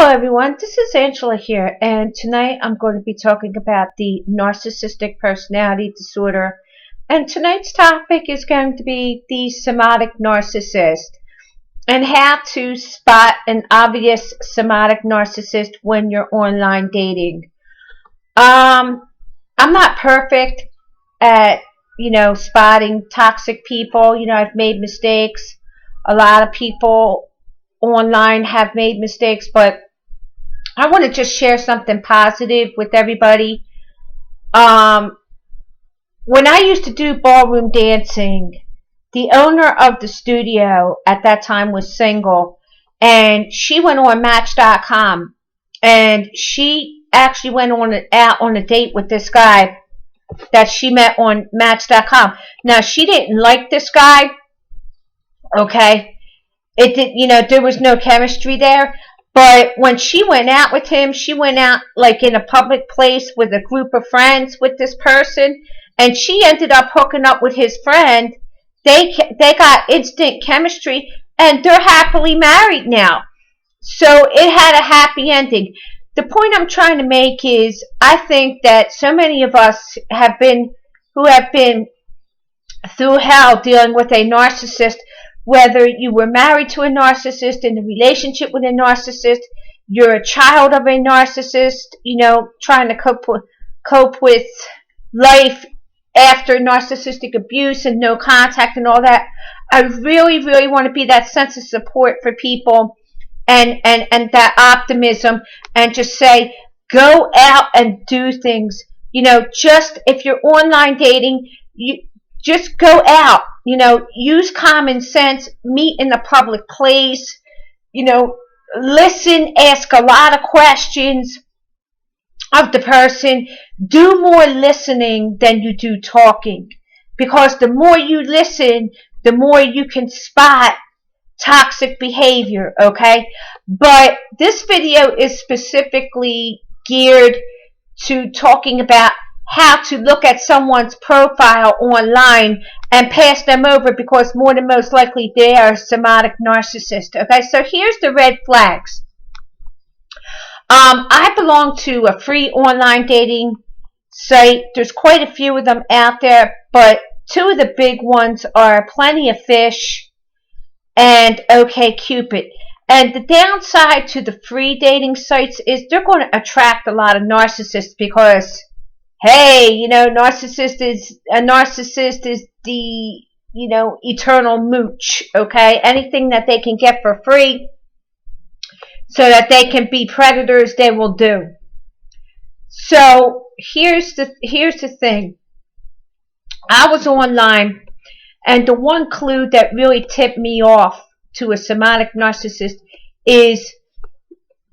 Hello everyone, this is Angela here, and tonight I'm going to be talking about the narcissistic personality disorder. And tonight's topic is going to be the somatic narcissist and how to spot an obvious somatic narcissist when you're online dating. I'm not perfect at, spotting toxic people. I've made mistakes. A lot of people online have made mistakes, but I want to just share something positive with everybody. When I used to do ballroom dancing, the owner of the studio at that time was single, and she went on Match.com, and she actually went out on a date with this guy that she met on Match.com. Now, she didn't like this guy, okay? It did, there was no chemistry there. But when she went out with him, she went out like in a public place with a group of friends with this person, and she ended up hooking up with his friend. They got instant chemistry, and they're happily married now. So it had a happy ending. The point I'm trying to make is, I think that so many of us who have been through hell dealing with a narcissist. Whether you were married to a narcissist, in a relationship with a narcissist, you're a child of a narcissist, trying to cope with life after narcissistic abuse and no contact and all that. I really, really want to be that sense of support for people and that optimism, and just say, go out and do things. Just if you're online dating, just go out, use common sense, meet in a public place, listen, ask a lot of questions of the person. Do more listening than you do talking, because the more you listen, the more you can spot toxic behavior, okay? But this video is specifically geared to talking about how to look at someone's profile online and pass them over, because more than most likely they are a somatic narcissist. Okay, so here's the red flags. I belong to a free online dating site. There's quite a few of them out there, but two of the big ones are Plenty of Fish and OkCupid. And the downside to the free dating sites is they're going to attract a lot of narcissists, because hey, narcissist is the, eternal mooch, okay? Anything that they can get for free so that they can be predators, they will do. So here's the thing. I was online, and the one clue that really tipped me off to a somatic narcissist is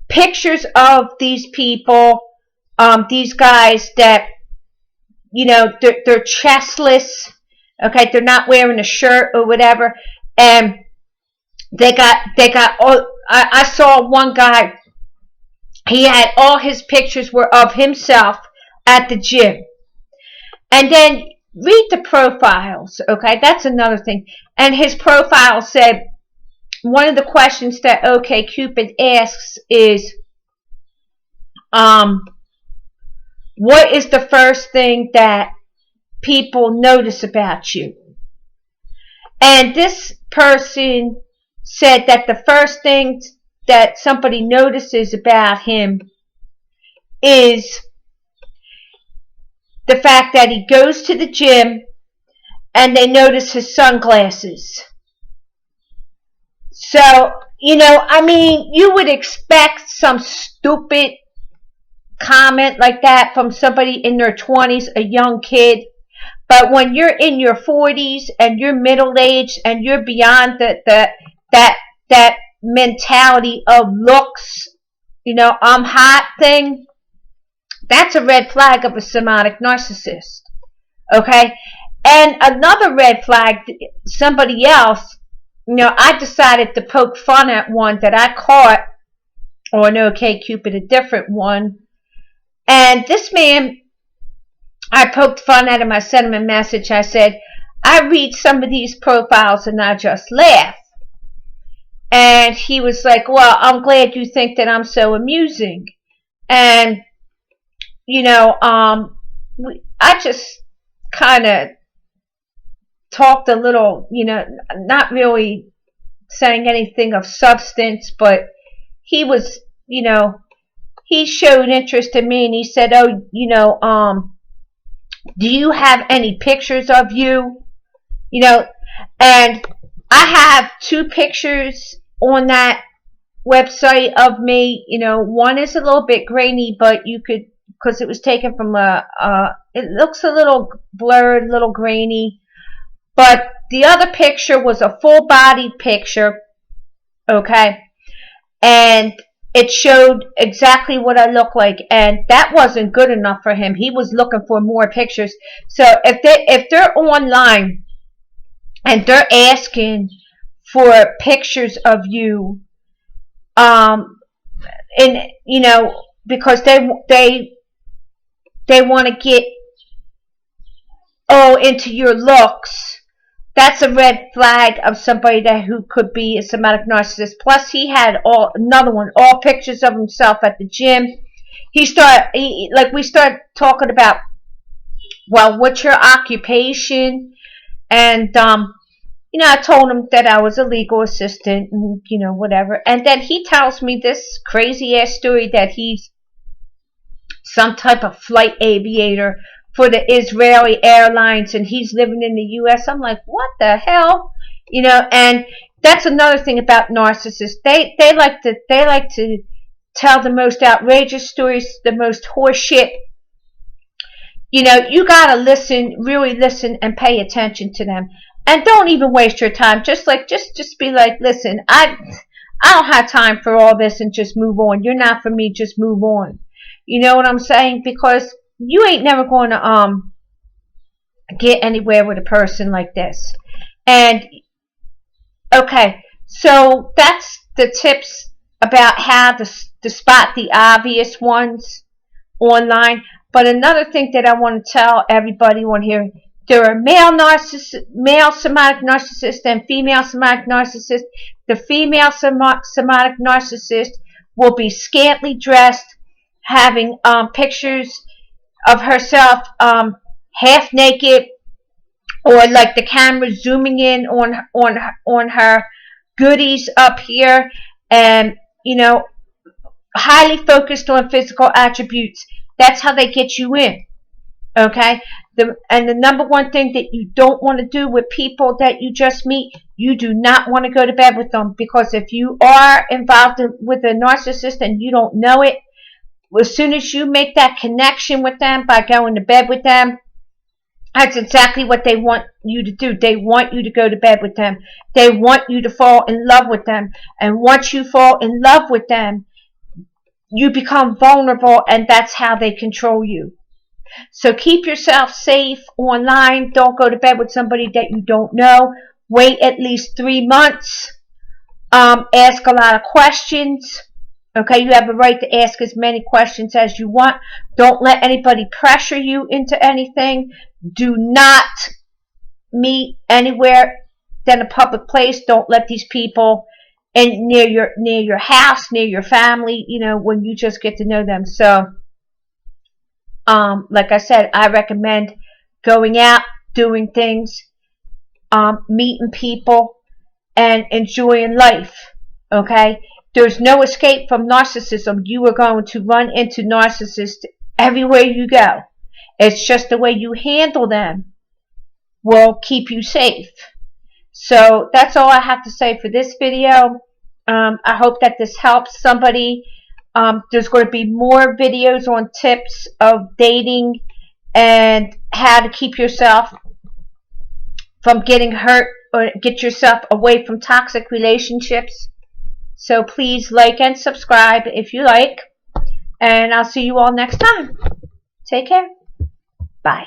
pictures of these people, these guys that, they're chestless, okay? They're not wearing a shirt or whatever, and they got all. I saw one guy. He had all his pictures were of himself at the gym, and then read the profiles, okay? That's another thing. And his profile said, one of the questions that OkCupid asks is, what is the first thing that people notice about you? And this person said that the first thing that somebody notices about him is the fact that he goes to the gym, and they notice his sunglasses. So, you would expect some stupid comment like that from somebody in their 20s, a young kid. But when you're in your 40s and you're middle-aged and you're beyond that mentality of looks, I'm hot thing, that's a red flag of a somatic narcissist, okay? And another red flag, somebody else, I decided to poke fun at one that I caught on OkCupid, a different one. And this man, I poked fun at him. I sent him a message. I said, I read some of these profiles and I just laugh. And he was like, well, I'm glad you think that I'm so amusing. And, you know, I just kind of talked a little, you know, not really saying anything of substance, but he was, you know, he showed interest in me, and he said, oh, you know, do you have any pictures of you? You know, and I have 2 pictures on that website of me. You know, one is a little bit grainy, but you could, because it was taken from it looks a little blurred, a little grainy. But the other picture was a full-bodied picture, okay? And it showed exactly what I look like, and that wasn't good enough for him. He was looking for more pictures. So if they're online and they're asking for pictures of you, and you know, because they want to get into your looks, that's a red flag of somebody that who could be a somatic narcissist. Plus, he had all pictures of himself at the gym. We start talking about, well, what's your occupation? And you know, I told him that I was a legal assistant, and you know, whatever. And then he tells me this crazy ass story that he's some type of flight aviator for the Israeli Airlines, and he's living in the U.S. I'm like, what the hell? You know, and that's another thing about narcissists. They like to tell the most outrageous stories, the most horse shit. You know, you gotta listen, really listen, and pay attention to them, and don't even waste your time. Just be like, listen, I don't have time for all this, and just move on. You're not for me. Just move on. You know what I'm saying? Because you ain't never going to get anywhere with a person like this. And okay, so that's the tips about how to spot the obvious ones online. But another thing that I want to tell everybody on here, there are male somatic narcissists and female somatic narcissists. The female somatic narcissist will be scantily dressed, having pictures of herself half naked, or like the camera zooming in on her goodies up here, and you know, highly focused on physical attributes. That's how they get you in. Okay? The number one thing that you don't want to do with people that you just meet, you do not want to go to bed with them, because if you are involved with a narcissist and you don't know it, as soon as you make that connection with them by going to bed with them, that's exactly what they want you to do. They want you to go to bed with them. They want you to fall in love with them. And once you fall in love with them, you become vulnerable, and that's how they control you. So keep yourself safe online. Don't go to bed with somebody that you don't know. Wait at least 3 months. Ask a lot of questions. Okay, you have a right to ask as many questions as you want. Don't let anybody pressure you into anything. Do not meet anywhere than a public place. Don't let these people in near your house, near your family, you know, when you just get to know them. So like I said, I recommend going out, doing things, meeting people, and enjoying life. Okay? There's no escape from narcissism. You are going to run into narcissists everywhere you go. It's just the way you handle them will keep you safe. So that's all I have to say for this video. I hope that this helps somebody. There's going to be more videos on tips of dating and how to keep yourself from getting hurt, or get yourself away from toxic relationships. So please like and subscribe if you like. And I'll see you all next time. Take care. Bye.